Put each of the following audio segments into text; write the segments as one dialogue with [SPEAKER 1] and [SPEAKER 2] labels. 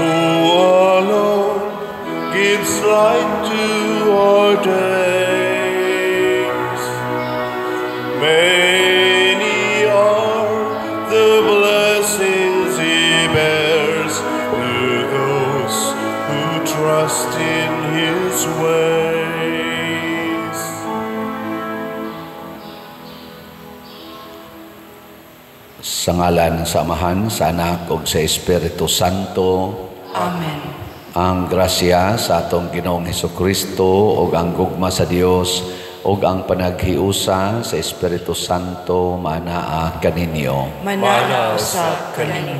[SPEAKER 1] alone gives light to our days. Many are the blessings He bears to those who trust in His ways.
[SPEAKER 2] Sa ngalan ng Samahan, sa Anak ug sa Espiritu Santo.
[SPEAKER 3] Amen.
[SPEAKER 2] Ang grasya sa atong Ginoong Hesukristo ug ang gugma sa Dios ug ang panaghiusa sa Espiritu Santo manaa kaninyo.
[SPEAKER 3] Mananaw sa kaninyo.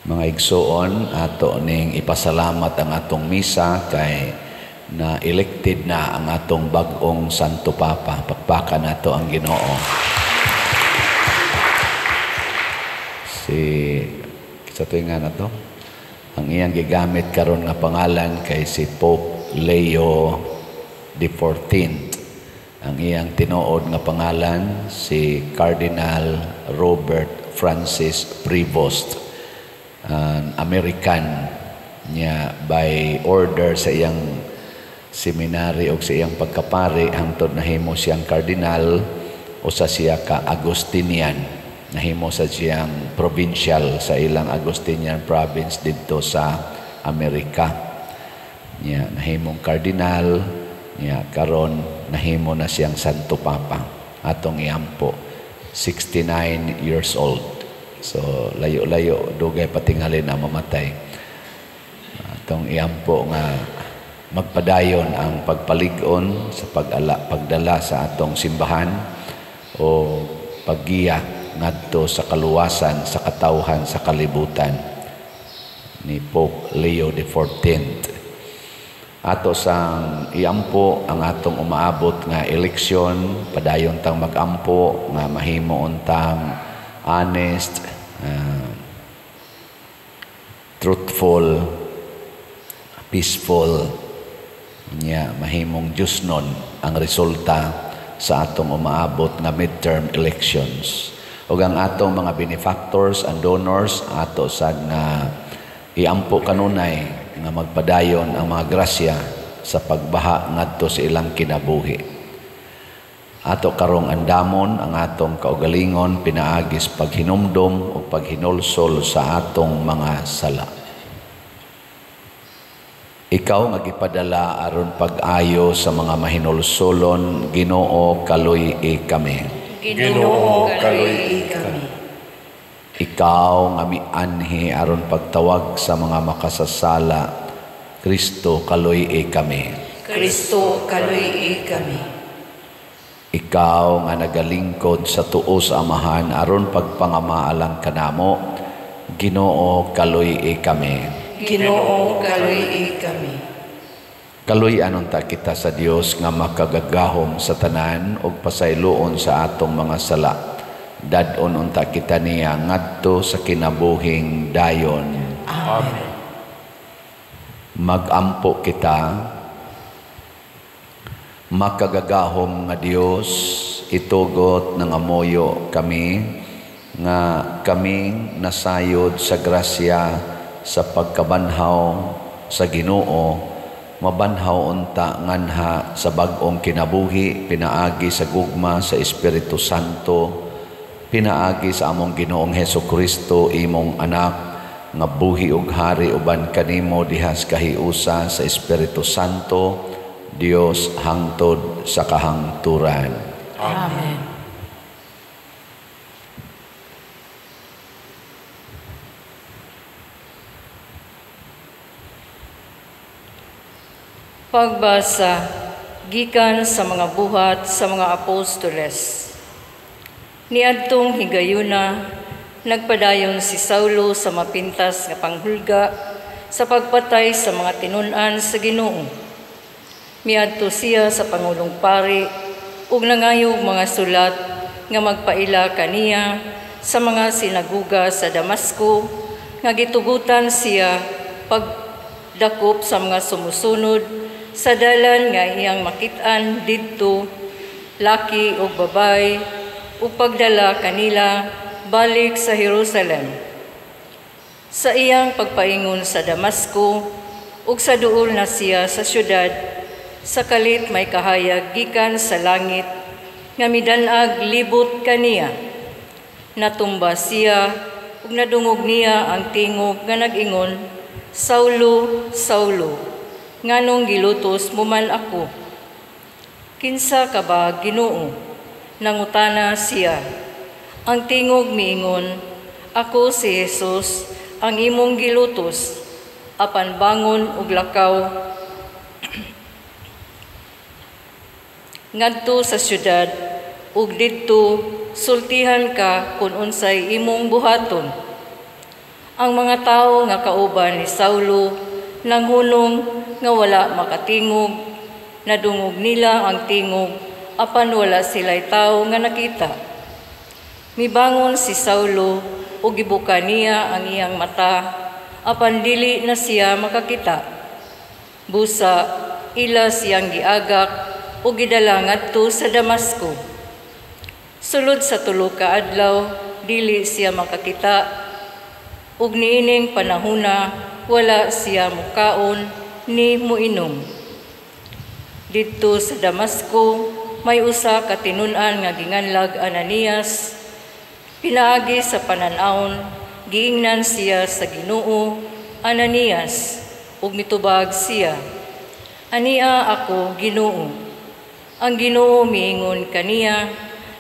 [SPEAKER 2] Mga igsoon, ato ning ipasalamat ang atong misa kay na elected na ang atong bag-ong Santo Papa. Pakpakan nato ang Ginoo. Sa tuwingan na to, ang iyang gigamit karon nga pangalan kay si Pope Leo XIV. Ang iyang tinuod nga pangalan si Cardinal Robert Francis Prevost, an American niya by order sa iyang seminary o sa iyang pagkapari hangtod nahimo siyang cardinal o sa siya ka Agustinian. Nahimo sa siyang provincial sa ilang Agustinian province dito sa Amerika. Niya nahimong cardinal, niya karon nahimo na siyang Santo Papa. Atong iampo 69 years old. So layo-layo dugay patingalin na mamatay. Atong iampo nga magpadayon ang pagpalig-on sa pagdala sa atong simbahan o paggiya ngadto sa kaluwasan sa katawhan sa kalibutan ni Pope Leo XIV. Ato sang iampo ang atong umaabot nga eleksyon, padayon tang magampo nga mahimo untang honest, truthful, peaceful, nya mahimong Diyosnon ang resulta sa atong umaabot nga midterm elections. Ug ang atong mga benefactors and donors ato sad nga iampo kanunay nga magpadayon ang mga grasya sa pagbaha ngadto sa ilang kinabuhi. Ato karong andamon ang atong kaugalingon pinaagis paghinumdom o paghinulsol sa atong mga sala. Ikaw nga gipadala aron pag-ayo sa mga mahinulsolon, Ginoo kaluy-i kami.
[SPEAKER 3] Ginoo kaluy-i kami.
[SPEAKER 2] Ikaw nga mianhi aron pagtawag sa mga makasasala, Kristo kaluy-i kami.
[SPEAKER 3] Kristo kaluy-i kami.
[SPEAKER 2] Ikaw nga nagalingkod sa tuo sa Amahan aron pagpangamaalang kanamo, Ginoo kaluy-i kami.
[SPEAKER 3] Ginoo kaluy-i kami.
[SPEAKER 2] Kaluy anunta kita sa Dios nga makagagahom sa tanan ug pasayloon sa atong mga sala. Dadon unta kita niya ngadto sa kinabuhing dayon.
[SPEAKER 3] Amen.
[SPEAKER 2] Magampo kita, makagagahom nga Dios, itugot ng amoyo kami nga kaming nasayod sa grasya sa pagkabanhaw sa Ginoo. Mabanhaw unta nganha sa bag-ong kinabuhi, pinaagi sa gugma sa Espiritu Santo, pinaagi sa among Ginoong Hesukristo, imong anak, nga buhi ug hari uban kanimo dihas kahiusa sa Espiritu Santo, Dios hangtod sa kahangturan.
[SPEAKER 3] Amen.
[SPEAKER 4] Pagbasa gikan sa mga buhat sa mga apostoles. Niadtong higayuna, nagpadayon si Saulo sa mapintas nga panghulga sa pagpatay sa mga tinun-an sa Ginoo. Miadto siya sa Pangulong Pari ug nangayog mga sulat nga magpaila kaniya sa mga sinaguga sa Damasco nga gitugutan siya pagdakop sa mga sumusunod sa dalan nga iyang makit-an didto, laki ug babay, ug pagdala kanila balik sa Jerusalem. Sa iyang pagpaingon sa Damasco, ug sa duol na siya sa syudad, sa kalit may kahayag gikan sa langit, nga midanag libot kaniya. Natumba siya, ug nadungog niya ang tingog nga nag-ingon, Saulo, Saulo, nganong gilutos mo man ako? Kinsa ka ba, Ginoo? Nangutana siya. Ang tingog miingon, ako si Jesus, ang imong gilutos, apan bangon ug lakaw ngadto sa syudad, ug didto sultihan ka kung unsay imong buhaton. Ang mga tawo nga kauban ni Saulo nanghunong nga wala makatingog, nadungog nila ang tingog, apan wala sila'y tawo nga nakita. Mibangon si Saulo ug gibuka niya ang iyang mata, apan dili na siya makakita. Busa, ila siyang giagak ug gidala ngadto sa Damasco. Sulod sa tulo ka adlaw, dili siya makakita, ug niining panahona wala siya mukaon ni muinom. Didto sa Damasco, may usa ka tinun-an nga ginganlag Ananias. Pinaagi sa pananawon, giingnan siya sa Ginoo, Ananias, ug mitubag siya, Ania ako, Ginoo. Ang Ginoo miingon kaniya,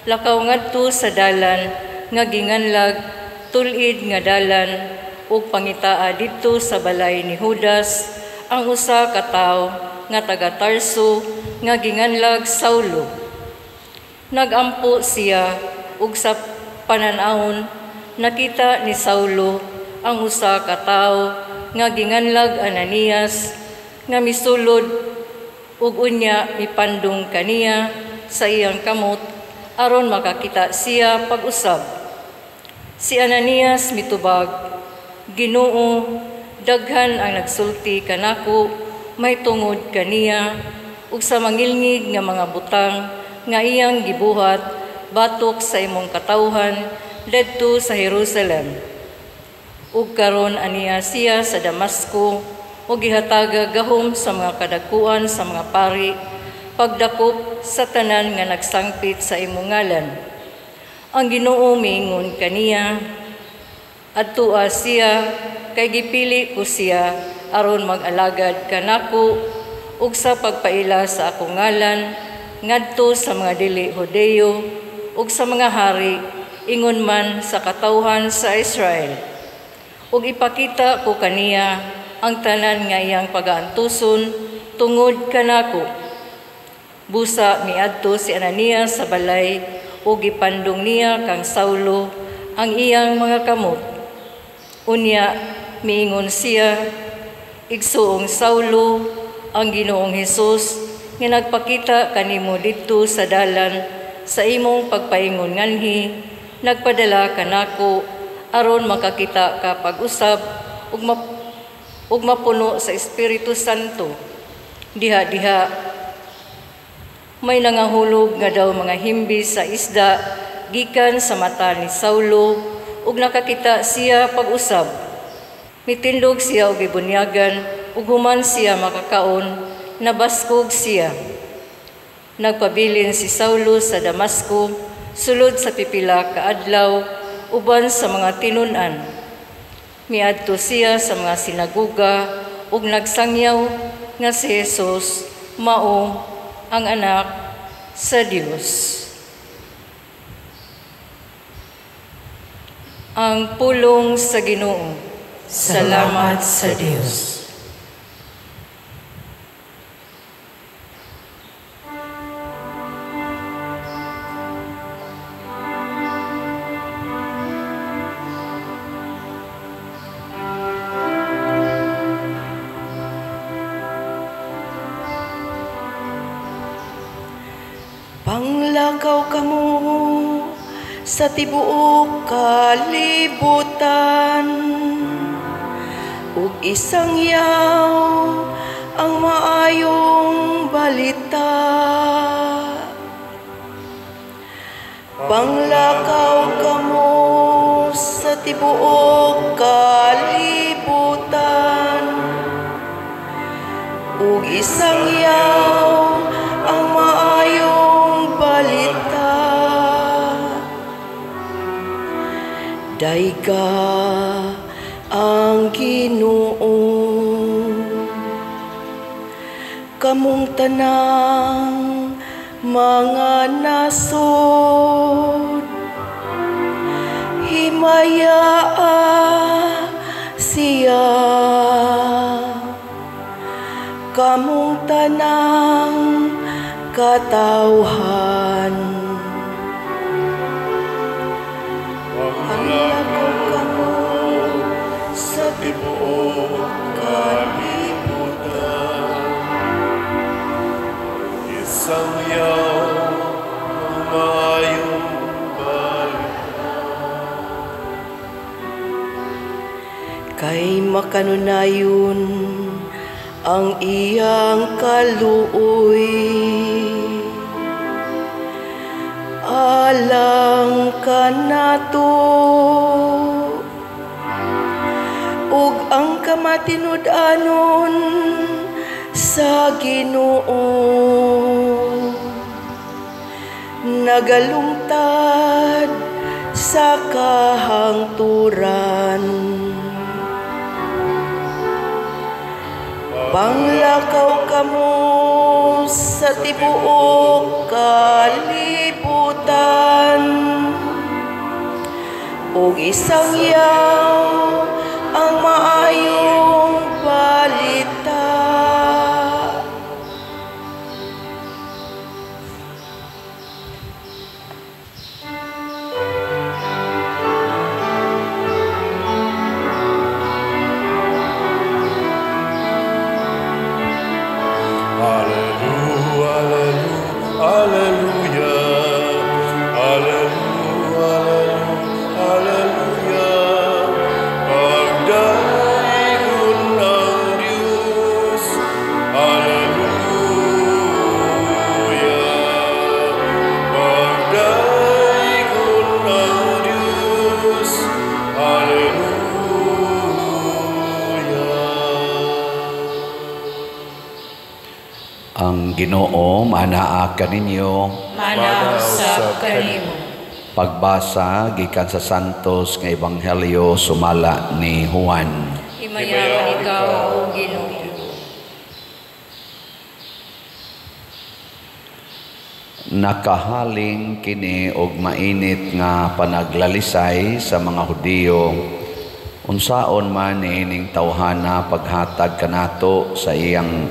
[SPEAKER 4] lakaw ngadto sa dalan nga ginganlag, tulid nga dalan, ug pangitaa didto sa balay ni Judas, ang usa ka tawo nga taga Tarso nga ginganlag Saulo. Nagampo siya ug sa pananahon nakita ni Saulo ang usa ka tawo nga ginganlag Ananias nga misulod ug unya mipandong kaniya sa iyang kamot aron makakita siya pag-usab. Si Ananias mitubag, Ginoo, daghan ang nagsulti kanako may tungod kaniya ug sa mangilngig nga mga butang nga iyang gibuhat batok sa imong katawhan didto sa Jerusalem. Ug karon aniya siya sa Damasco ug gihataga gahom sa mga kadakuan sa mga pari pagdakop sa tanan nga nagsangpit sa imong ngalan. Ang Ginoo miingon kaniya, adtua siya kay gipili ko siya aron mag-alagad kanako ug sa pagpaila sa akong ngalan ngadto sa mga dili Hudeyo ug sa mga hari, ingon man sa katawhan sa Israel. Ug ipakita ko kaniya ang tanan nga iyang pagaantuson tungod kanako. Busa miadto si Ananias sa balay ug gipandong niya kang Saulo ang iyang mga kamot. Unya miingon siya, igsuong Saulo, ang Ginoong Hesus nga nagpakita kanimo didto sa dalan sa imong pagpaingon nganhi, nagpadala kanako aron makakita ka pag-usab ug mapuno sa Espiritu Santo. Diha-diha may nangahulog nga daw mga himbi sa isda gikan sa mata ni Saulo ug nakakita siya pag-usab. Mitindog siya og gibunyagan ug human siya makakaon, nabaskog siya. Nagpabilin si Saulo sa Damasco, sulod sa pipila ka adlaw, uban sa mga tinun-an. Miadto siya sa mga sinaguga ug nagsangyaw nga si Jesus mao ang anak sa Dios. Ang pulong sa Ginoo.
[SPEAKER 3] Salamat sa Diyos. Panglakaw kamo sa tibuok kalibutan, ug isang yaw ang maayong balita. Panglakaw kamo sa sa tibuok kalibutan. Ug isang yaw ang maayong balita. Dayga ang Ginoo, kamong tanang mga nasod, himayaa siya. Kamong tanang katawhan, panglakaw kamo sa tibuok kalibutan.
[SPEAKER 1] Isang yaw ang maayong balita.
[SPEAKER 3] Kay makanunayon ang iyang kaluoy, alang kanato ug ang kamatinud-anon sa Ginoo nagalungtad sa kahangturan. Panglakaw kamo sa tibuok kalibutan. Ug isang yaw ang maayong balita.
[SPEAKER 2] Ang Ginoo manaa kaninyo.
[SPEAKER 4] Manasa kanimo.
[SPEAKER 2] Pagbasa gikan sa Santos nga Ebanghelyo sumala ni Juan.
[SPEAKER 4] Himayawan ikaw, O Ginoo.
[SPEAKER 2] Nakahaling kini og mainit nga panaglalisay sa mga Hudiyo. Unsaon man niining tawhana paghatag kanato sa iyang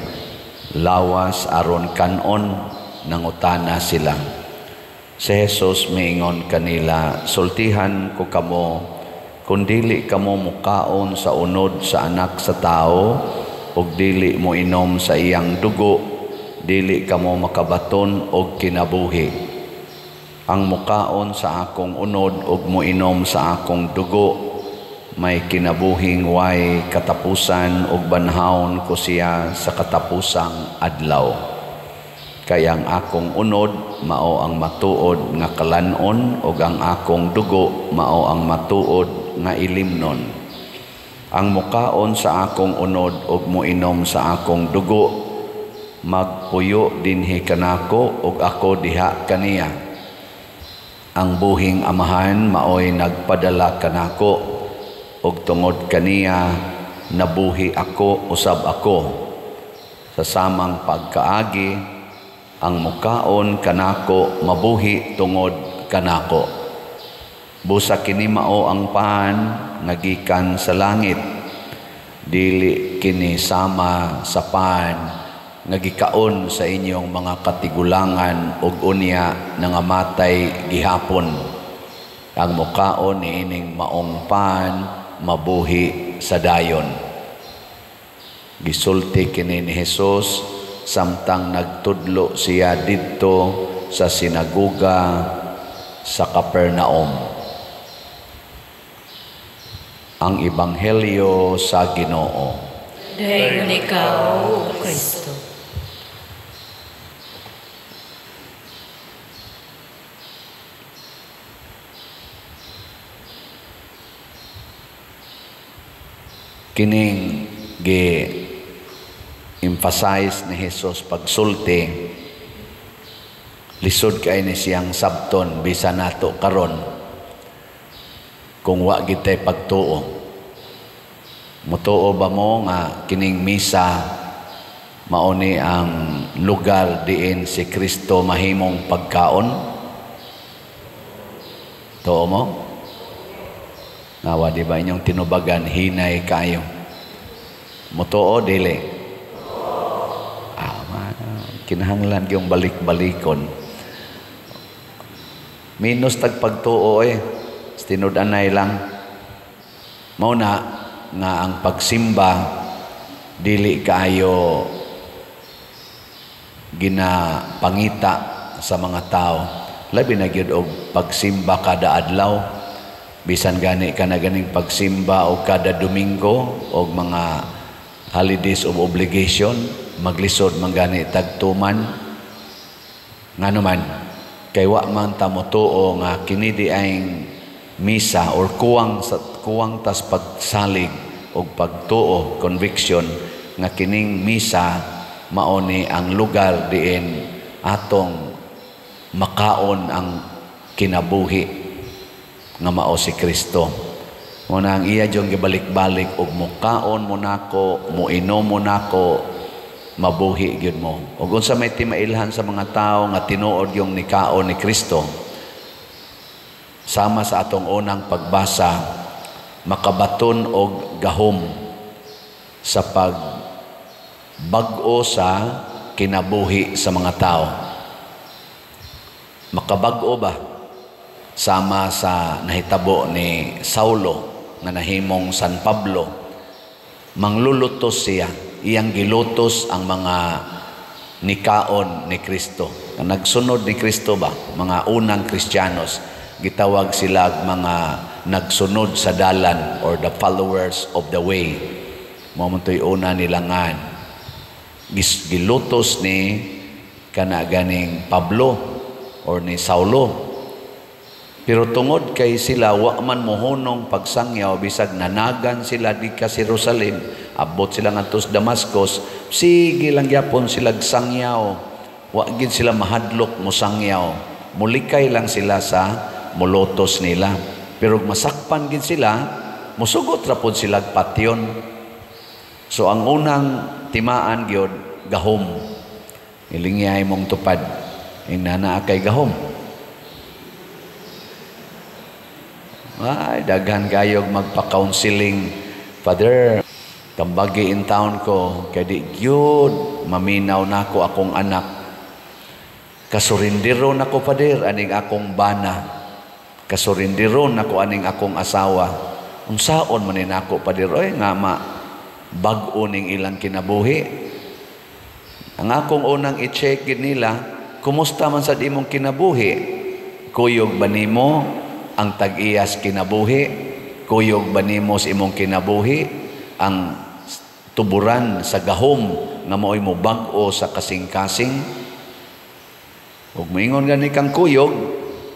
[SPEAKER 2] lawas aron kanon nangutana sila. Si Jesus miingon kanila, sultihan ko kamo, kung dili kamo mukaon sa unod sa anak sa tao, ug dili mo inom sa iyang dugo, dili kamo makabaton og kinabuhi. Ang mukaon sa akong unod ug mo inom sa akong dugo, may kinabuhing way katapusan ug banhawon ko siya sa katapusang adlaw. Kaya ang akong unod mao ang matuod nga kalanon ug ang akong dugo mao ang matuod nga ilimnon. Ang mukaon sa akong unod ug moinom sa akong dugo magpuyo dinhi kanako ug ako diha kaniya. Ang buhing amahan maoy nagpadala kanako ug tungod kaniya nabuhi ako usab ako. Sa samang pagkaagi ang mukaon kanako mabuhi tungod kanako. Busa kini mao ang paan nga gikan sa langit. Dili kini sama sa paan nga gikaon sa inyong mga katigulangan ug unya nangamatay gihapon. Ang mukaon niining maong paan mabuhi sa dayon. Gisulti kini ni Jesus samtang nagtudlo siya didto sa sinagoga sa Capernaum. Ang Ebanghelyo sa Ginoo.
[SPEAKER 4] Dayon ikaw, O Kristo.
[SPEAKER 2] kining gi-emphasize ni Jesus pagsulti, lisod kay ni siyang sabton bisan nato karon kung wa gitay pagtuo. Mutuo ba mo nga kining misa mauni ang lugar diin si Kristo mahimong pagkaon? Tuo mo? Nawa di ba inyong tinubagan hinay kayo? Mutuo dili? Kinahanglan yung balik-balikon. Minus tagpagtuo tinud-anay lang. Mauna nga ang pagsimba dili kaayo ginapangita sa mga tao. Labi na gyud og pagsimba kada adlaw, bisan gani ka na ganing pagsimba o kada Domingo o mga holidays of obligation, maglisod man gani tagtuman. Ngano man kay wa man ta motuo nga kini di ay misa or kuwang tas pagsalig o pagtuo, conviction nga kining misa mauni ang lugar diin atong makaon ang kinabuhi nga mao si Kristo. Muna ang iya diyong gibalik-balik og mukaon mo nako, muinom mo nako, mabuhi gyud mo. Ug unsa may timailhan sa mga tao nga tinuod yung nikaon ni Kristo, sama sa atong unang pagbasa, makabaton og gahom sa pagbag-o sa kinabuhi sa mga tao. Makabag-o ba? Sama sa nahitabo ni Saulo nga nahimong San Pablo, manglulutos siya, iyang gilutos ang mga nikaon ni Kristo. Nagsunod ni Kristo ba? Mga unang Kristiyanos, gitawag sila mga nagsunod sa dalan or the followers of the way. Mamuntoy una nilangan. Gilutos ni kanaganing Pablo or ni Saulo. Pero tungod kay sila wa man mohunong pagsangyaw, bisag nanagan sila di ka Jerusalem, abot sila ngadto sa Damascus, sige lang gyapon sila sangyaw. Wa gid sila mahadlok mo sangyaw. Mulikay lang sila sa mulutos nila. Pero masakpan gid sila, musugot ra pod sila patyon. So ang unang timaan gyud gahom. Ilingyay mong tupad. Inana kay gahom. Ay, daghan kayog magpa-counseling. Father, kambagi in town ko, kaya di gyud maminaw nako akong anak. Kasurindiro nako, Father, aning akong bana. Kasurindiro nako aning akong asawa. Unsaon man ni nako, Father, oy nga bag-o ning ilang kinabuhi. Ang akong unang i-check nila, kumusta man sa imong kinabuhi? Kuyog ba nimo ang tag-iyas kinabuhi? Kuyog ba nimo sa imong kinabuhi ang tuburan sa gahom nga mao'y mo bag-o sa kasing-kasing? Ug moingon gani kang kuyog,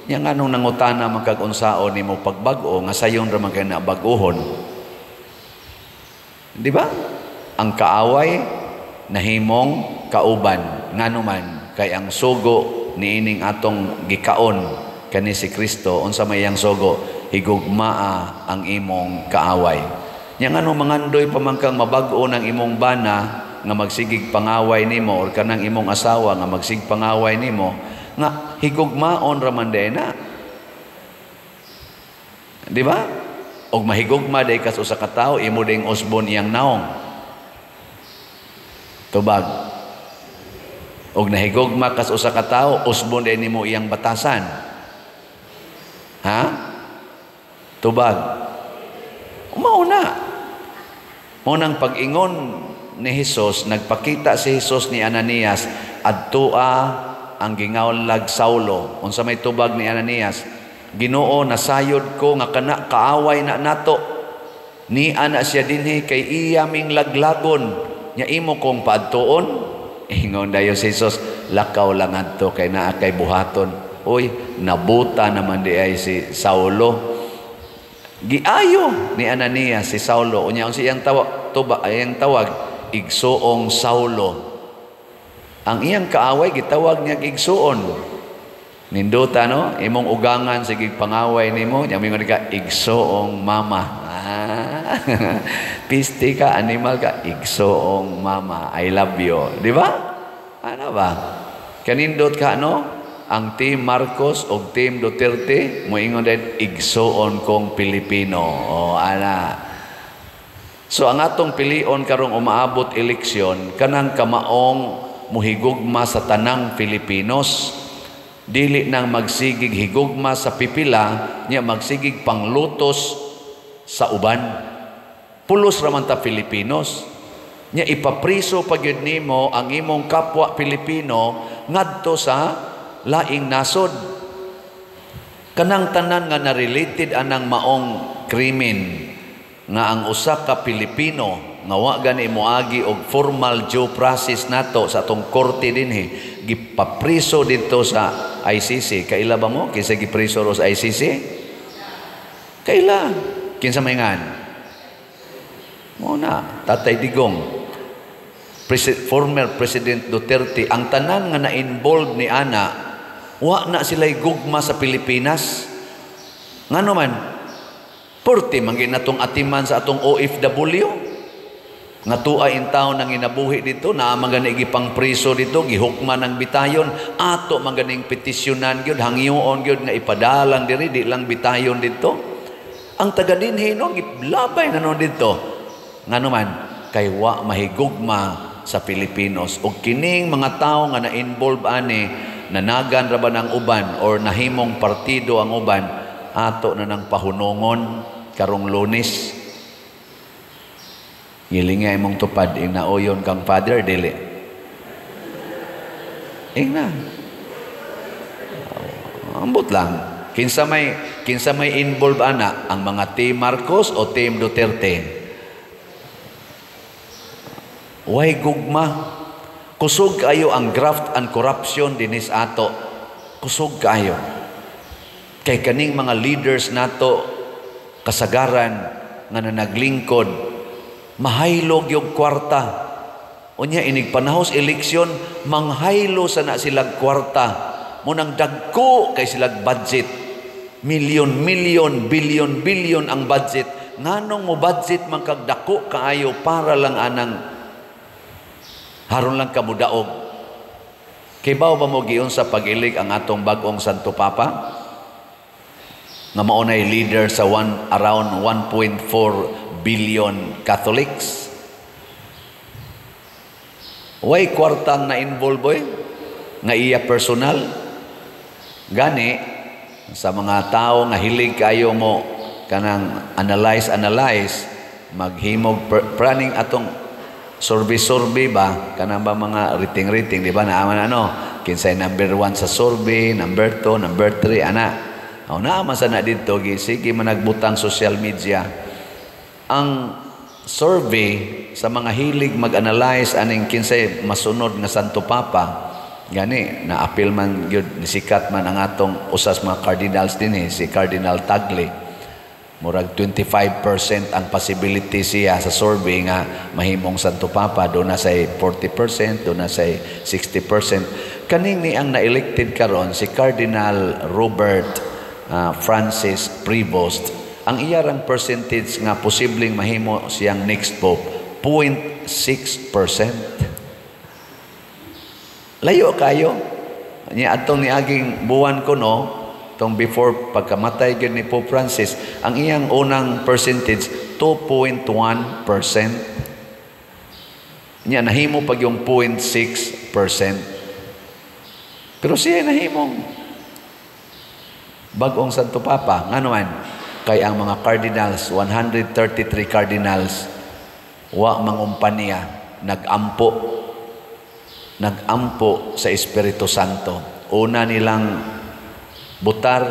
[SPEAKER 2] nya nganong nangutana magkag-unsaon nimo pagbag-o nga sayon ra man kay nabag-ohon? Di ba? Ang kaaway nahimong kauban, ngano man kay ang sugo niining atong gikaon kani si Kristo, unsa may yang sugo, higugmaa ang imong kaaway. Yang ano mangandoy pamangkang mabag-o ng imong bana nga magsigig pangaway nimo or kanang imong asawa nga magsig pangaway nimo, nga higugmaon ra man na. Di ba? Og mahigugma day kas usa ka tawo, imo ding usbon iyang naong. Tubag. Og nahigugma kas usa ka tawo, usbon day nimo iyang batasan. Ha? Tubag. Umauna. Unang pag-ingon ni Jesus, nagpakita si Jesus ni Ananias, adtua ang gingawlag Saulo. Unsa may tubag ni Ananias? Ginoo, nasayod ko nga kana kaaway na nato. Ni ana siya dinhi kay iya ming laglagon. Nya imo kong paadtuon. Ingon dayo si Jesus, lakaw lang adto kay naa kay buhaton. Uy, nabuta naman di ay si Saulo. Giayo ni Ananias si Saulo. Unya ang siyang tawag igsoong Saulo. Ang iyang kaaway gitawag niya igsoon. Ninduta no, imong ugangan sige pangaway nimo, nya mingon ka igsoong mama. Piste ka, animal ka, igsoong mama. I love you. Di ba? Ano ba? Kanindot ka no? Ang Team Marcos o Team Duterte, moingon din, igsoon kong Pilipino. O, ana. So, ang atong pilion karong umaabot eleksyon, kanang kamaong muhigugma sa tanang Filipinos, dili nang magsigig higugma sa pipila, niya magsigig panglutos sa uban. Pulos raman ta Filipinos. Niya ipapriso pagyud nimo ang imong kapwa Pilipino ngadto sa laing nasod. Kanang tanan nga na-related anang maong krimen nga ang usa ka Pilipino nga wa gani moagi og formal due process nato sa atong korte dinhi gipapriso dito sa ICC. Kaila ba mo kinsa gipriso ro sa ICC? Kaila kinsa mayngan? Mo na Tatay Digong, former President Duterte, ang tanan nga na-involved ni ana wa na sila'y gugma sa Pilipinas. Ngano man, porti manggin natong atiman sa atong OFW. Nga tuay in taon nang inabuhi dito, na magani gipang priso dito, gihukman ng bitayon, ato maganing petisyonan gyud, hangyoon gyud nga ipadalang diri, di lang bitayon dito. Ang taga dinhi no, giblabay na no dito. Ngano man, kay wa mahigugma sa Pilipinos. O kining mga tao nga na-involve ani, nanagan ra ba ng uban or nahimong partido ang uban, ato na ng pahunongon karong Lunes. Gilingay mong tupad ing naoyon kang father dili. Ing na. Ambot lang. Kinsa may involve ana, ang mga Team Marcos o Team Duterte. Way gugma. Kusog kayo ang graft and corruption dinis ato. Kusog kayo. Kay kaning mga leaders nato kasagaran nga naglingkod, mahaylog yung kwarta. Unya inig panahos eleksyon, manghaylo sana silag kwarta. Munang dagko kay silag budget. Milyon, bilyon ang budget. Nganong mo budget man kag dako kaayo para lang anang haron lang kamudaog. Kay bao ba mo giun sa pag-ilig ang atong bag-ong Santo Papa? Nga maunay leader sa around 1.4 billion Catholics. Way kwartang na involve boy, nga iya personal. Gani, sa mga tao nga hilig kayo mo kanang analyze, maghimog planning atong survey ba, kanang ba mga rating, di ba, naaman kinsay number 1 sa survey, number 2, number 3, ana. Naaman sana dito, sige managbutang social media. Ang survey sa mga hilig mag-analyze aning kinsay masunod nga Santo Papa, gani, na-appeal man yun, nisikat man ang atong usas mga cardinals din si Cardinal Tagle. Murag 25% ang possibility siya sa survey nga mahimong Santo Papa. Doon na say 40%, doon na say 60%. Kaning ni ang na-elected karon si Cardinal Robert Francis Prevost. Ang iyarang percentage nga posibleng mahimo siyang next Pope, 0.6%. Layo kayo. Niya atong niaging buwan ko no, tong before pagkamatay gyud ni Pope Francis, ang iyang unang percentage 2.1%. Niya nahimo pag yung 0.6%. Pero siya nahimong bag-ong Santo Papa. Nga naman, kay ang mga cardinals, 133 cardinals, wa mangumpanya, nagampo sa Espiritu Santo. Una nilang butar,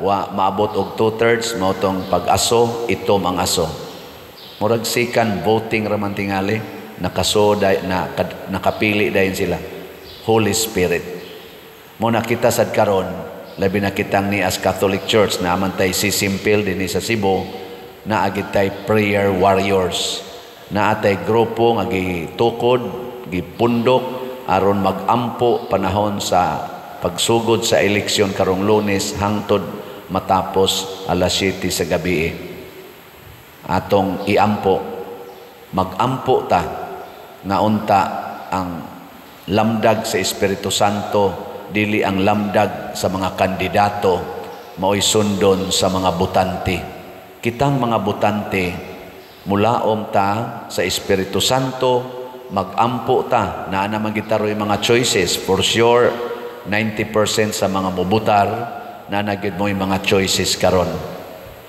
[SPEAKER 2] wa maabot og 2/3, mautong pag-aso, itom ang aso. Murag sikan voting raman tingali, nakapili dayon sila. Holy Spirit. Mo nakita sad karon, labi na kitang ni as Catholic Church na amantay si Simpil dinhi sa Cebu, naagit tay prayer warriors. Naatay grupo nga gitukod, gipundok aron magampo panahon sa pagsugod sa eleksyon karong Lunes hangtod matapos alas 7 sa gabi. Atong iampo, magampo ta nga unta ang lamdag sa Espiritu Santo, dili ang lamdag sa mga kandidato, mao'y sundon sa mga butante. Kitang mga butante, mulaom ta sa Espiritu Santo, magampo ta, na naman gitaroy mga choices. For sure, 90% sa mga mubutar, na nagid mo yung mga choices karon.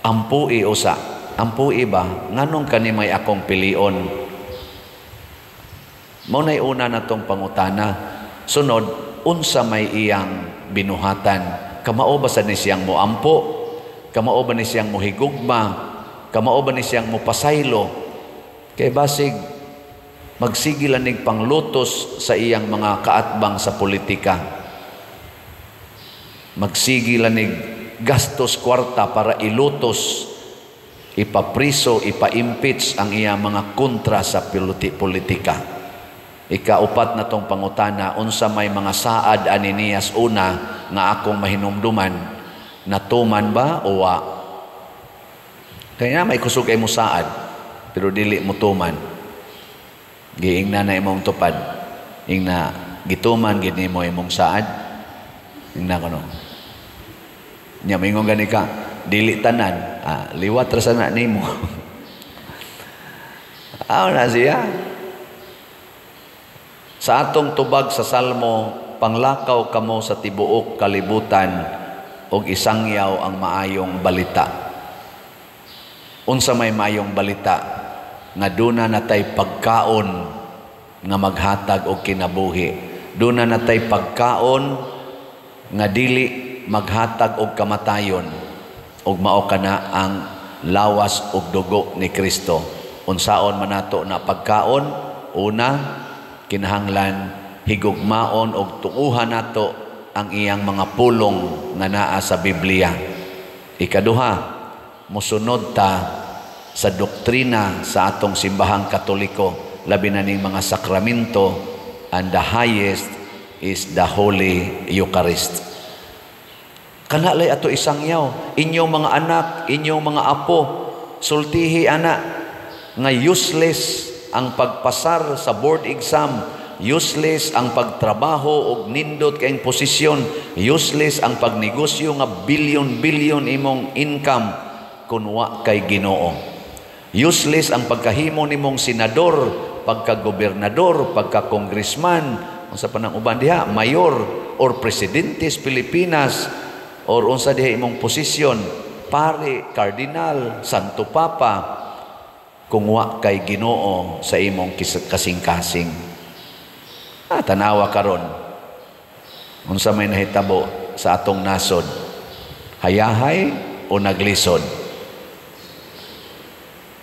[SPEAKER 2] Ampui usa. Ampui ba? Nganong kani may akong pilion? Mao nay una natong pangutana. Sunod, unsa may iyang binuhatan? Kamao ba sa ni siyang moampo? Kamao ba ni siyang mohigugma? Kamao ba ni siyang mopasaylo? Kay basig magsigilan ning panglutos sa iyang mga kaatbang sa politika. Magsigilan ning gastos kwarta para ilutos, ipapriso, ipa-impeach ang iyang mga kontra sa politika. Ikaupat na tong pangutana, unsa may mga saad ani niyas una nga akong mahinumduman, natuman ba o wa? Kaya may kusog ay mo saad, pero dili mo tuman. Giingna na imong tupad, ingna gituman gini mo imong saad, ingna kono. Nya mingon gani ka, dili tanan, liwat ra sana nimo. Aw na siya. Sa atong tubag sa Salmo, panglakaw kamo sa tibuok kalibutan og isangyaw ang maayong balita. Unsa may maayong balita nga duna natay pagkaon nga maghatag og kinabuhi. Duna natay pagkaon nga dili maghatag og kamatayon, ug mao kana ang lawas ug dugo ni Kristo. Unsaon man nato na pagkaon? Una, kinahanglan higugmaon og tuuhan nato ang iyang mga pulong nga naa sa Biblia. Ikaduha, musunod ta sa doktrina sa atong simbahang Katoliko, labi na ning mga sakramento, and the highest is the Holy Eucharist. Kanalay ato isangyaw, inyong mga anak, inyong mga apo, sultihi anak, nga useless ang pagpasar sa board exam, useless ang pagtrabaho og nindot kayong posisyon, useless ang pagnegosyo nga bilyon-bilyon imong income kung wa kay Ginoo. Useless ang pagkahimo nimong senador, pagka-gobernador, pagka-congressman, unsa pa nang uban diha, mayor or presidente sa Pilipinas, or unsa diha imong posisyon, pare, kardinal, santo papa, kung wa kay Ginoo sa imong kasing-kasing. Tanawa karon, unsa may nahitabo sa atong nasod, hayahay o naglisod?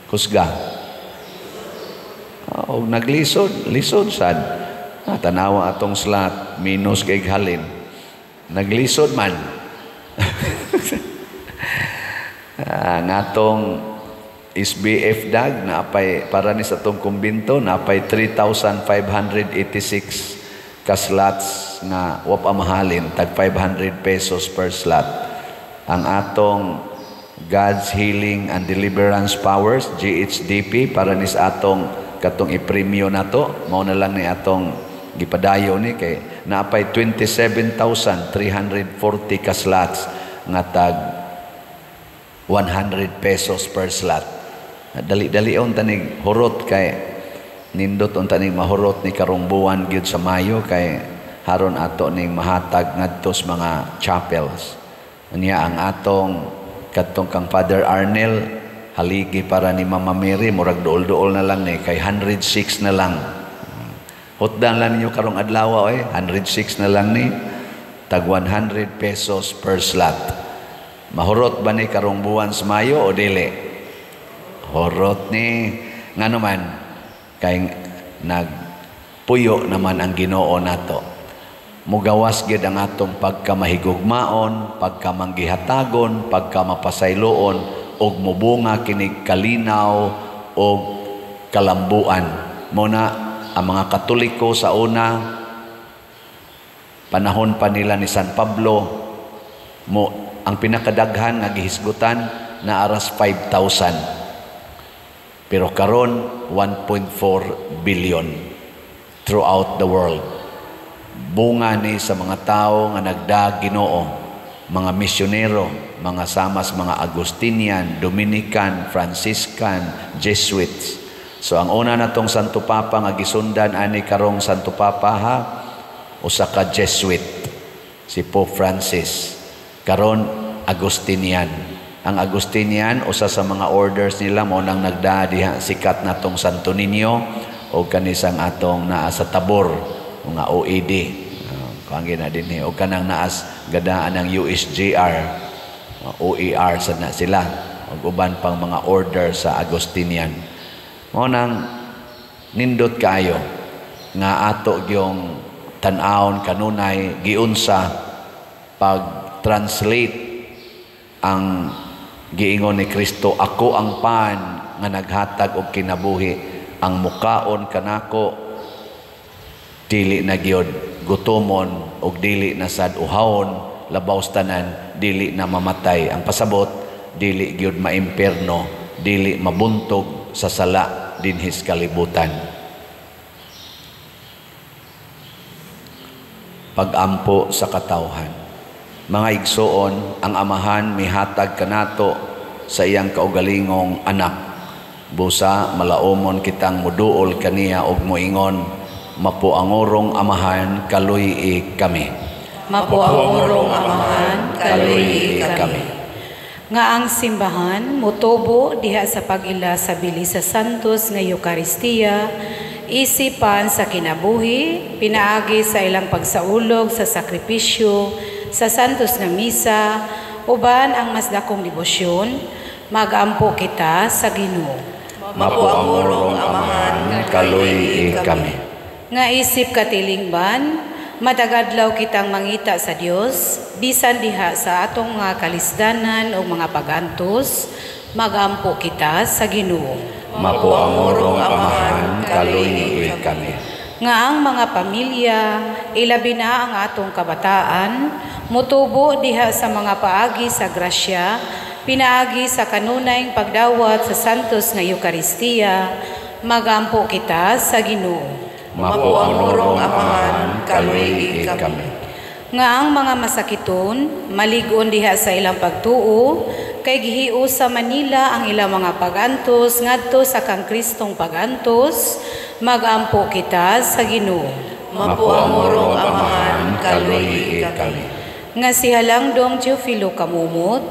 [SPEAKER 2] Kusga. O naglisod, lisod sad. Tanawa atong slat, minus kay halin. Naglisod man. Ngatong SBF dag na apay para ni sa tong kumbinto na apay 3,586 ka slots nga wa pa mahalin, tag 500 pesos per slot. Ang atong God's Healing and Deliverance Powers, GHDP, para ni sa atong katong ipremyo nato, mao na lang ni atong gipadayo ni kay naapay 27,340 ka slots nga tag 100 pesos per slot. Dali-dalion tanig hurot kay nindot on tanig mahurot ni karong buwan gyud sa Mayo kay haron ato ning mahatag ngadto sa mga chapels. Unya ang atong katong kang Father Arnel haligi para ni Mama Mary murag duol-duol na lang ni kay 106 na lang. Hotdan lang ninyo karong adlaw 106 na lang ni tag 100 pesos per slot. Mahurot ba ni karong buwan sa Mayo o dili? Horot ni nga naman kay nagpuyo naman ang Ginoo nato. Mugawas gid ang atong pagkamahigugmaon, pagkamanggihatagon, pagkamapasayloon og mubunga kinig kalinaw og kalambuan. Muna ang mga Katoliko sa una, panahon pa nila ni San Pablo, ang pinakadaghan nga gihisgutan na aras 5,000. Pero karon 1.4 billion throughout the world. Bunga ni sa mga tao nga nagdaag Ginoo, mga misyonero, mga samas, mga Agustinian, Dominican, Franciscan, Jesuits. So ang una natong Santo Papa nga gisundan ani karong Santo Papa ha, usa ka Jesuit, si Pope Francis. Karon Agustinian. Ang Agustinian usa sa mga orders nila mo nang nagdaa diha sikat natong Santo Niño o kanisang atong naa sa Tabor, mga OED. Kangge na din o kanang naas gadaan ng USGR, OER sa na sila ug uban pang mga order sa Agustinian. Mo nang nindot kayo nga ato gyung tan-awon kanunay giunsa pag-translate ang giingon ni Kristo, ako ang pan nga naghatag og kinabuhi, ang mukaon kanako dili na gyud gutomon og dili na sad uhawon, labaw tanan dili na mamatay. Ang pasabot dili gyud maimperno, dili mabuntog sa sala dinhis kalibutan. Pag-ampo sa katawhan. Mga igsoon, ang amahan mihatag kanato sa iyang kaugalingong anak. Busa malaumon kitang muduol kaniya og moingon, mapuangorong amahan kaluy kami.
[SPEAKER 5] Mapuangorong amahan kaluy kami. Nga ang simbahan mutubo diha sa pag-ila sa bili sa santos nga Eukaristiya, isipan sa kinabuhi, pinaagi sa ilang pagsaulog sa sakripisyo, sa santos nga misa, uban ang mas dakong debosyon, mag-ampo kita sa Ginoo.
[SPEAKER 2] Mapuangorong amahan kaluy kami.
[SPEAKER 5] Nga isip katilingban, madagadlaw kitang mangita sa Dios, bisan diha sa atong mga kalisdanan o mga pagantos, mag-ampo kita sa Ginoo.
[SPEAKER 2] Mapuangorong amahan kaluy kami.
[SPEAKER 5] Nga ang mga pamilya, ilabi na ang atong kabataan, mutubo diha sa mga paagi sa grasya, pinaagi sa kanunayng pagdawat sa santos nga Eukaristiya, mag-ampo kita sa Ginoo.
[SPEAKER 2] Mapuangorong amahan kaluy kami.
[SPEAKER 5] Nga ang mga masakiton, maligon diha sa ilang pagtuo, kay gihiu sa Manila ang ilang mga pagantos ngadto sa kang Kristong pagantos, mag-ampo kita sa Ginoo.
[SPEAKER 3] Mapuangorong amahan kaluy kami.
[SPEAKER 5] Nga si Halangdong Teofilo Kamumot,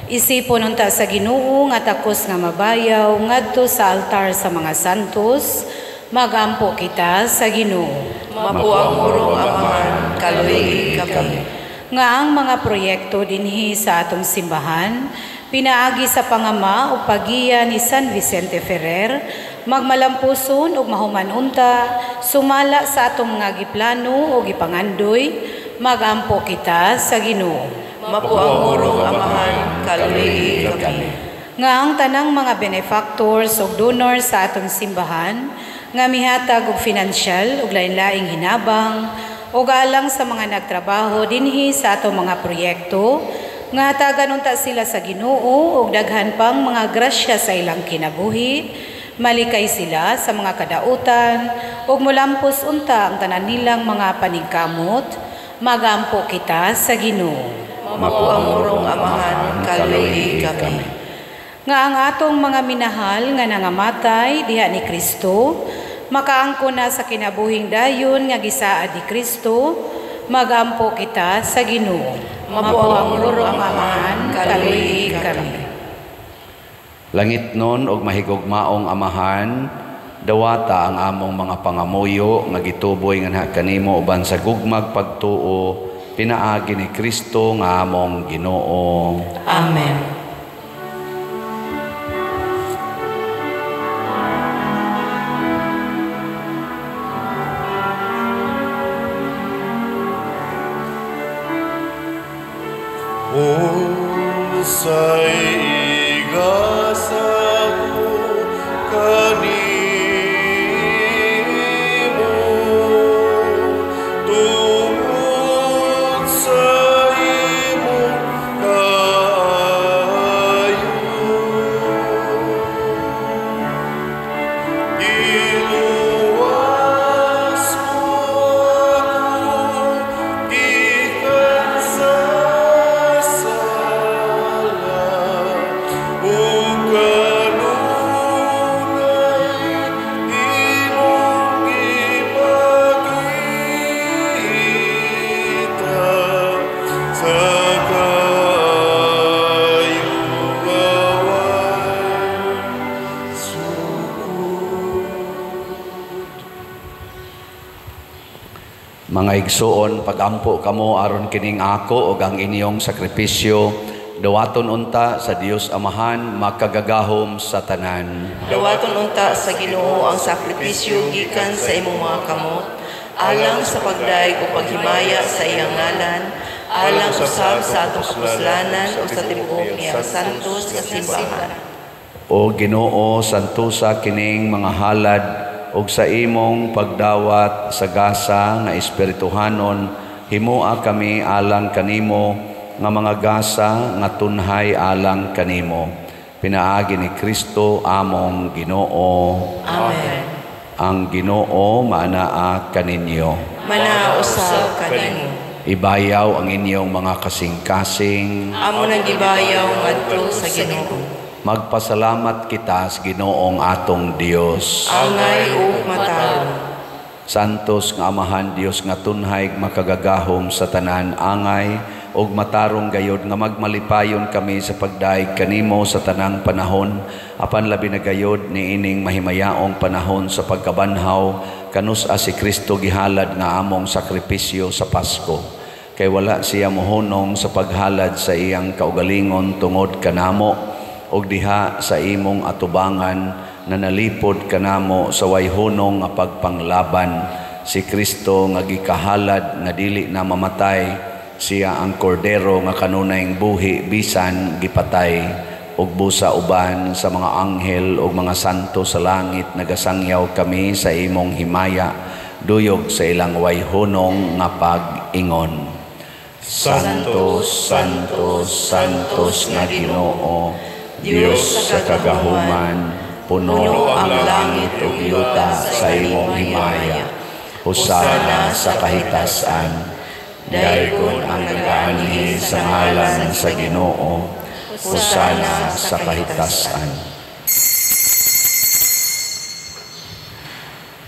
[SPEAKER 5] isipon unta sa Ginoo nga takos nga mabayaw ngadto sa altar sa mga santos, mag-ampo kita sa Ginoo.
[SPEAKER 3] Mapuangorong amahan kaluy kami.
[SPEAKER 5] Nga ang mga proyekto dinhi sa atong simbahan, pinaagi sa pangama o pagiya ni San Vicente Ferrer, magmalampuson ug mahumanunta, sumala sa atong mga giplano o gipangandoy, mag-ampo kita sa Ginoo.
[SPEAKER 3] Mapuangorong amahan kaluy kami.
[SPEAKER 5] Nga ang tanang mga benefactors o donors sa atong simbahan, nga mihatag og finansyal ug lain-laing hinabang o alang sa mga nagtrabaho dinhi sa atong mga proyekto, nga hatagan unta sila sa Ginoo og daghan pang mga grasya sa ilang kinabuhi, malikay sila sa mga kadautan ug molampos unta ang tanan nilang mga paningkamot, mag-ampo kita sa Ginoo.
[SPEAKER 3] Mapuangorong amahan kaluy kami.
[SPEAKER 5] Nga ang atong mga minahal nga nangamatay diha ni Kristo, makaangko na sa kinabuhing dayon nga gisaad ni Kristo, mag-ampo kita sa Ginoo.
[SPEAKER 3] Mapuangorong amahan kaluy kami.
[SPEAKER 2] Langit nun og mahigugmaong amahan, dawata ang among mga pangamuyo nga gituboy nga kanimo uban sa gugmag pagtuo, pinaagi ni Kristo nga among Ginoo.
[SPEAKER 5] Amen.
[SPEAKER 1] O sa iga
[SPEAKER 2] Mga igsuon, pagampo kamo aron kining ako ug ang inyong sakripisyo, dawaton unta sa Dios Amahan, makagagahom sa tanan.
[SPEAKER 3] Dawaton unta sa Ginoo ang sakripisyo gikan sa imong mga kamot, alang sa pagdaig o paghimaya sa iyang ngalan, alang usab sa atong kapuslanan o sa tibuok niyang santos nga simbahan.
[SPEAKER 2] O Ginoo, santusa kining mga halad ug sa imong pagdawat sa gasa nga espirituhanon, himua kami alang kanimo nga mga gasa nga tunhay alang kanimo. Pinaagi ni Kristo among Ginoo.
[SPEAKER 3] Amen.
[SPEAKER 2] Ang Ginoo maanaa kaninyo.
[SPEAKER 3] Manausab kanimo.
[SPEAKER 2] Ibayaw ang inyong mga kasing-kasing.
[SPEAKER 3] Amo nang gibayaw ngadto sa Ginoo.
[SPEAKER 2] Magpasalamat kita sa Ginoong atong Dios.
[SPEAKER 3] Angay ug matarong.
[SPEAKER 2] Santos nga Amahan Dios nga tunhay makagagahom sa tanan, angay ug matarong gayod nga magmalipayon kami sa pagdaig kanimo sa tanang panahon, apan labi na gayod ni ining mahimayaong panahon sa pagkabanhaw kanus-a si Kristo gihalad nga among sakripisyo sa Pasko. Kay wala siya mohunong sa paghalad sa iyang kaugalingon tungod kanamo, og diha sa imong atubangan na nalipod kanamo sa wayhunong nga pagpanglaban. Si Kristo nga gikahalad nga dili na mamatay, siya ang kordero nga kanunayng buhi bisan gipatay, ug busa uban sa mga anghel ug mga santo sa langit nagasangyaw kami sa imong himaya, duyog sa ilang wayhunong nga pag-ingon. Santos, Santos, Santos nga Ginoo, Diyos sa kagahuman, puno ang langit ug yuta sa imong himaya. Hosana sa kahitasan, daygon ang nagaanhi sa ngalan sa Ginoo. Hosana sa kahitasan.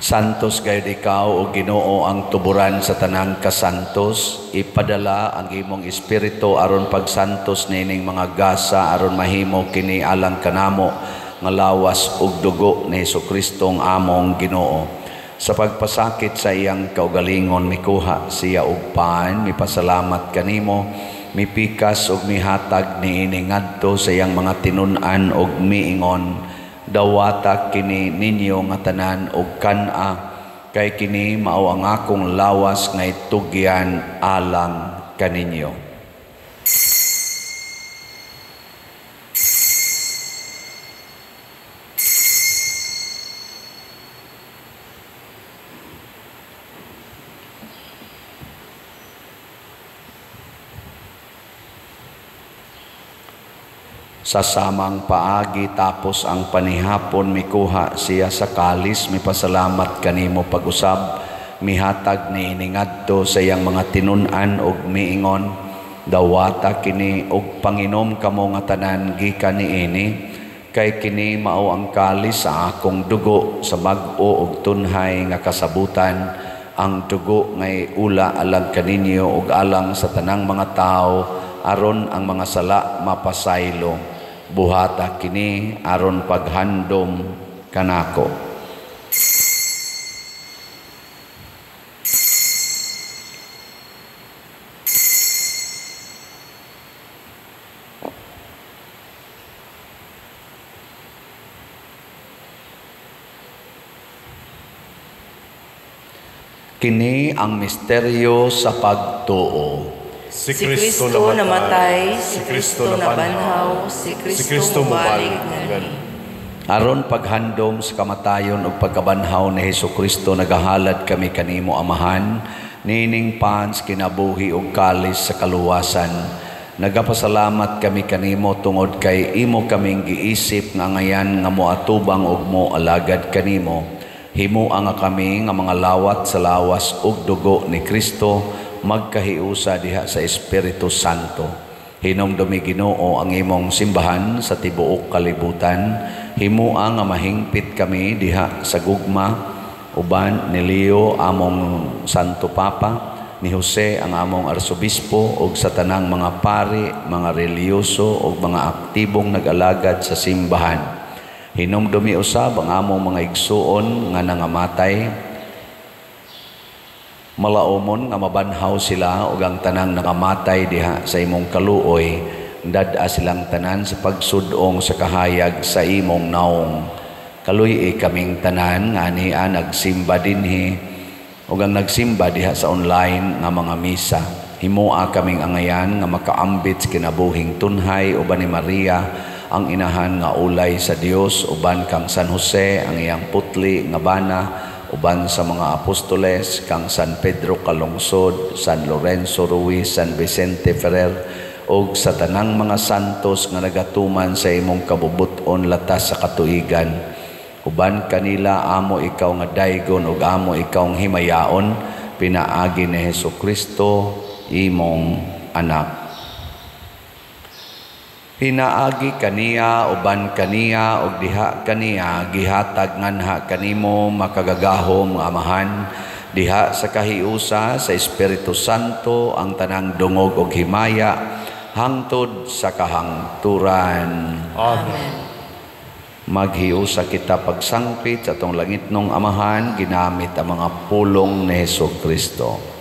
[SPEAKER 2] Santos gayud ikaw o Ginoo ang tuburan sa tanang kasantos, ipadala ang imong espiritu aron pagsantos nining mga gasa aron mahimo kini alang kanamo nga lawas ug dugo ni Hesukristo ang among Ginoo. Sa pagpasakit sa iyang kaugalingon mikuha siya og paan, mipasalamat kanimo, mipikas ug mihatag niini ngadto sa iyang mga tinun-an ug miingon, dawata kini ninyo nga tanan og kana, kay kini mao ang akong lawas nga itugyan alang kaninyo. Sa samang paagi tapos ang panihapon mikuha siya sa kalis, mipasalamat kanimo pag-usab, mihatag ni iningadto sa iyang mga tinun-an og miingon, dawata kini og panginom kamo nga tanan gikan niini, kay kini mao ang kalis sa akong dugo sa bag-o og tunhay nga kasabutan, ang dugo ngay ula alang kaninyo ug alang sa tanang mga tao aron ang mga sala mapasaylo. Buhata kini aron paghandom kanako. Kini ang misteryo sa pagtuo.
[SPEAKER 3] Si Kristo namatay, si Kristo nabanhaw, si Kristo mabalik ngani.
[SPEAKER 2] Aron paghandom sa kamatayon ug pagkabanhaw ni Hesukristo, nagahalad kami kanimo Amahan, nining pans kinabuhi ug kalis sa kaluwasan. Nagapasalamat kami kanimo tungod kay imo kaming giisip nga ngayan nga moatubang ug moalagad kanimo. Himua nga kami nga mga lawat sa lawas ug dugo ni Kristo, magkahiusa diha sa Espiritu Santo. Hinumdumi Ginoo ang imong simbahan sa tibuok kalibutan. Himua nga mahingpit kami diha sa gugma uban ni Leo among Santo Papa, ni Jose ang among arsobispo ug sa tanang mga pari, mga reliyoso ug mga aktibong nag-alagad sa simbahan. Hinumdumi usab ang among mga igsuon nga nangamatay. Malaumon nga mabanhaw sila ug ang tanang nakamatay diha sa imong kaluoy, dad-a silang tanan sa pagsudong sa kahayag sa imong naong. Kaluy kaming tanan nga ania nagsimba dinhi ug ang nagsimba diha sa online nga mga misa. Himoa kaming angayan nga makaambit sa kinabuhing tunhay uban ni Maria ang inahan nga ulay sa Dios, uban kang San Jose ang iyang putli nga bana, uban sa mga apostoles kang San Pedro Calungsod, San Lorenzo Ruiz, San Vicente Ferrer ug sa tanang mga santos nga nagatuman sa imong kabubuton latas sa katuigan. Uban kanila amo ikaw nga daygon ug amo ikaw ang himayaon, pinaagi ni Hesukristo imong anak. Pinaagi kaniya uban kaniya ug diha kaniya gihatag nganha kanimo makagagahom nga amahan, diha sa kahiusa sa Espiritu Santo ang tanang dungog ug himaya hangtod sa kahangturan.
[SPEAKER 1] Amen.
[SPEAKER 2] Maghiusa kita pagsangpit sa atong langitnong amahan ginamit ang mga pulong ni Hesukristo.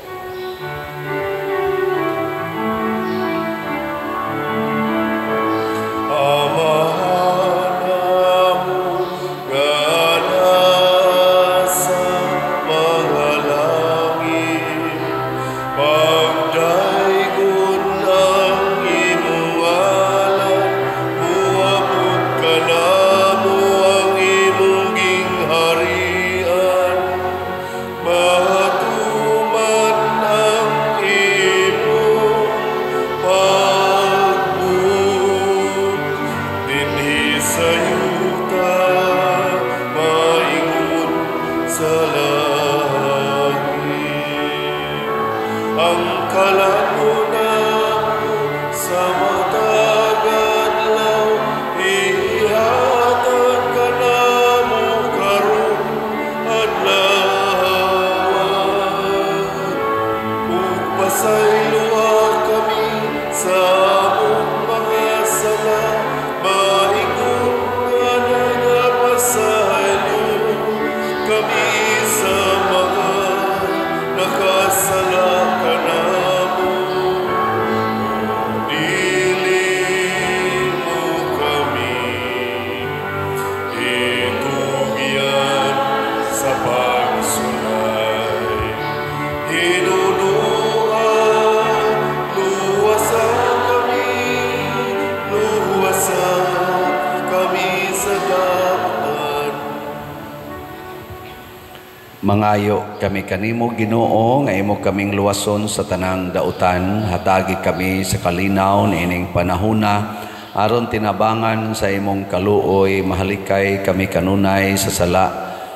[SPEAKER 2] Mangayo kami kanimo Ginoo nga imo kaming luwason sa tanang dautan, hatagi kami sa kalinaw niining panahuna aron tinabangan sa imong kaluoy, mahalikay kami kanunay sa sala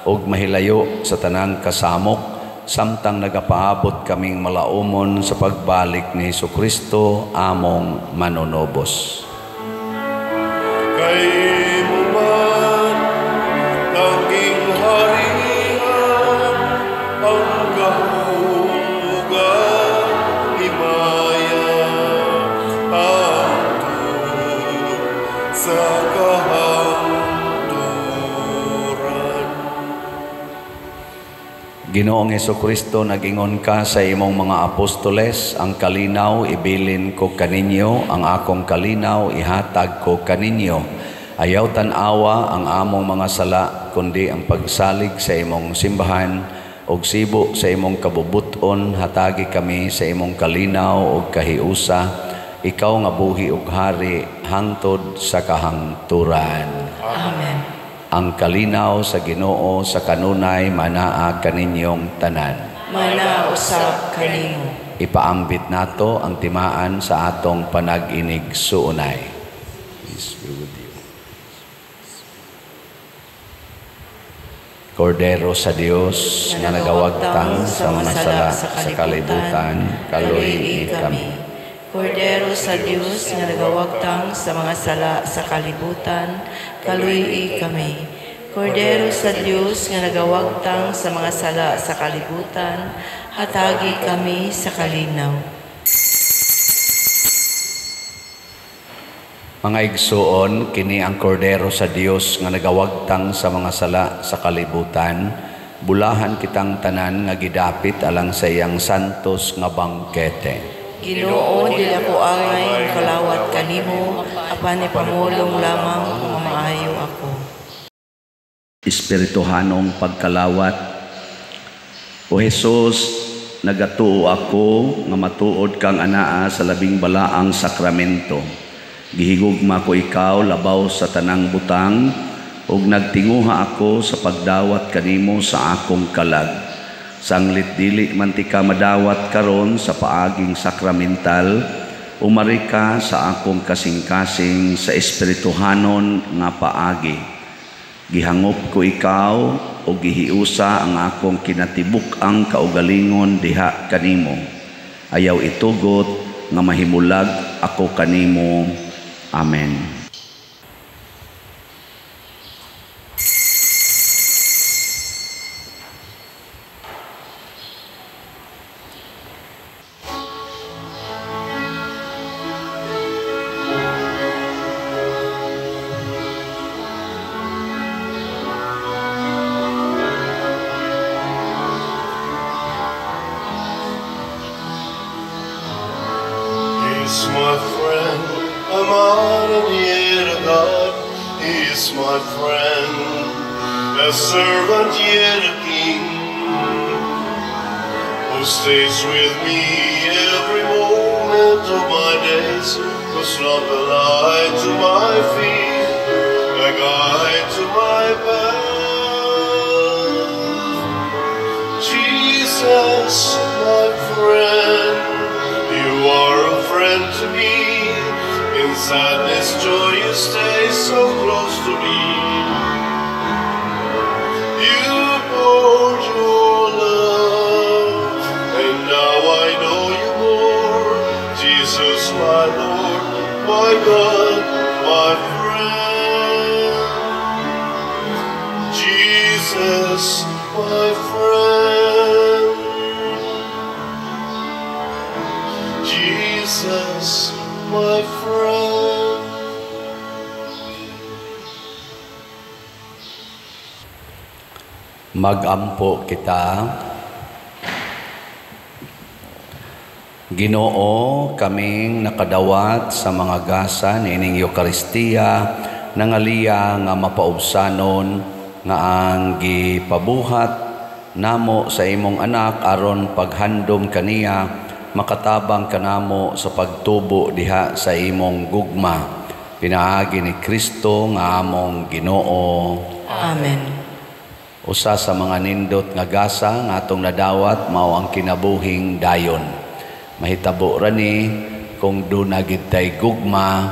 [SPEAKER 2] ug mahilayo sa tanang kasamok samtang nagapaabot kaming malaumon sa pagbalik ni Hesukristo among manunobos.
[SPEAKER 1] Kay mo man tanging hari ang kahugan himaya hangtod sa kahangturan.
[SPEAKER 2] Ginoong Hesukristo, nag-ingon ka sa imong mga apostoles, ang kalinaw ibilin ko kaninyo, ang akong kalinaw ihatag ko kaninyo. Ayaw tanawa ang among mga sala, kundi ang pagsalig sa imong simbahan, og sibo sa imong kabubuton, hatagi kami sa imong kalinaw og kahiusa, ikaw nga buhi ug hari hangtod sa kahangturan.
[SPEAKER 3] Amen.
[SPEAKER 2] Ang kalinaw sa Ginoo sa kanunay manaa kaninyong tanan.
[SPEAKER 3] Manausap kanimo.
[SPEAKER 2] Ipaambit nato ang timaan sa atong panag-inig suunay. Peace be with you. Kordero sa Dios nga nagawagtang sa mga sala sa kalibutan, kaluy kami.
[SPEAKER 3] Kordero sa Dios nga nagawagtang sa mga sala sa kalibutan, kaluy kami. Kordero sa Dios nga nagawagtang sa mga sala sa kalibutan, hatagi kami sa kalinaw.
[SPEAKER 2] Mga igsuon, kini ang kordero sa Dios nga nagawagtang sa mga sala sa kalibutan. Bulahan kitang tanan nga gidapit alang sa iyang santos nga bangkete.
[SPEAKER 3] Ginoo, dili ko angay kalawat kanimo, apan ni pamulong lamang kung maayo ako.
[SPEAKER 2] Espirituhanong pagkalawat. O Jesus, nagatuo ako nga matuod kang anaa sa labing balaang sakramento. Gihigugma ko ikaw labaw sa tanang butang, ug nagtinguha ako sa pagdawat kanimo sa akong kalag. Sanglit dili man ti ka madawat karon sa paaging sakramental, umari ka sa akong kasing-kasing sa espirituhanon nga paagi. Gihangop ko ikaw o gihiusa ang akong kinatibuk-ang kaugalingon diha kanimo. Ayaw itugot nga mahimulag ako kanimo. Amen.
[SPEAKER 1] He's my friend, I'm on and yet a God. He is my friend, a servant yet a king, who stays with me every moment of my days, who's not a light to my feet, a guide to my path. Jesus, my friend, you are a friend to me. In sadness, joy, you stay so close to me. You poured your love, and now I know you more. Jesus, my Lord, my God, my friend. Jesus, my friend. Jesus, my friend.
[SPEAKER 2] Magampo kita. Ginoo, kaming nakadawat sa mga gasa ni ining Eucharistia, nangaliya nga mapaubsanon nga ang gipabuhat namo sa imong anak aron paghandom kaniya, makatabang kanamo sa pagtubo diha sa imong gugma. Pinaagi ni Kristo nga among Ginoo.
[SPEAKER 3] Amen.
[SPEAKER 2] Usa sa mga nindot nga gasa nga atong nadawat mao ang kinabuhing dayon. Mahitabo ra ni kung do na gid tay gugma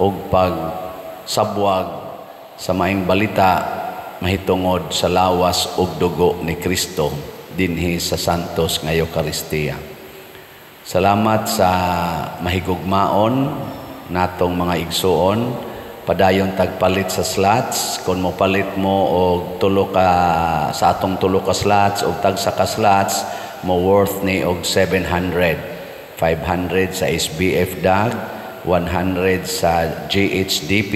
[SPEAKER 2] og pagsabwag sa maing balita mahitungod sa lawas ug dugo ni Kristo dinhi sa santos nga Eucharistia. Salamat sa mahigugmaon natong mga igsuon. Padayon tagpalit sa slots. Kung mo palit mo og sa atong tulo ka slots og tag sa ka slots, mo worth ni og 700. 500 sa SBF DAG, 100 sa GHDP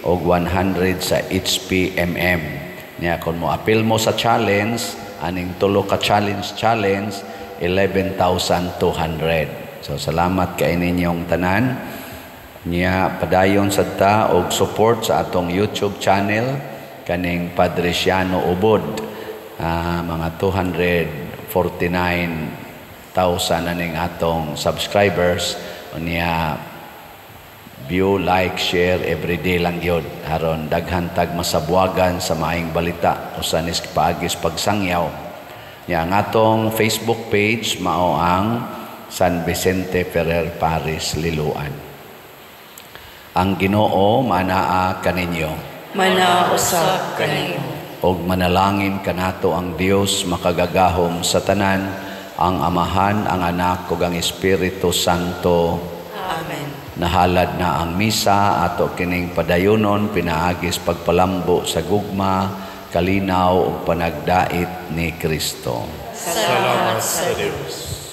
[SPEAKER 2] og 100 sa HPMM. Nya kung mo apil mo sa challenge, aning tulo ka challenge 11,200. So salamat kay ninyong tanan. Nya padayon sadta og support sa atong YouTube channel kaning Padre Siano Ubod. Mga 249,000 aning atong subscribers. Nya view, like, share everyday lang yun. Aron daghan tag masabwagan sa maayong balita usan is paagis pagsangyaw. Nya ang atong Facebook page mao ang San Vicente Ferrer Paris Liloan. Ang Ginoo manaa kaninyo.
[SPEAKER 3] Manausap kaninyo.
[SPEAKER 2] Og manalangin kanato ang Dios makagagahom sa tanan, ang Amahan, ang Anak ug ang Espiritu Santo.
[SPEAKER 3] Amen.
[SPEAKER 2] Nahalad na ang misa ato kining padayonon pinaagis pagpalambo sa gugma, kalinaw ug panagdait ni Kristo.
[SPEAKER 3] Salamat sa Diyos.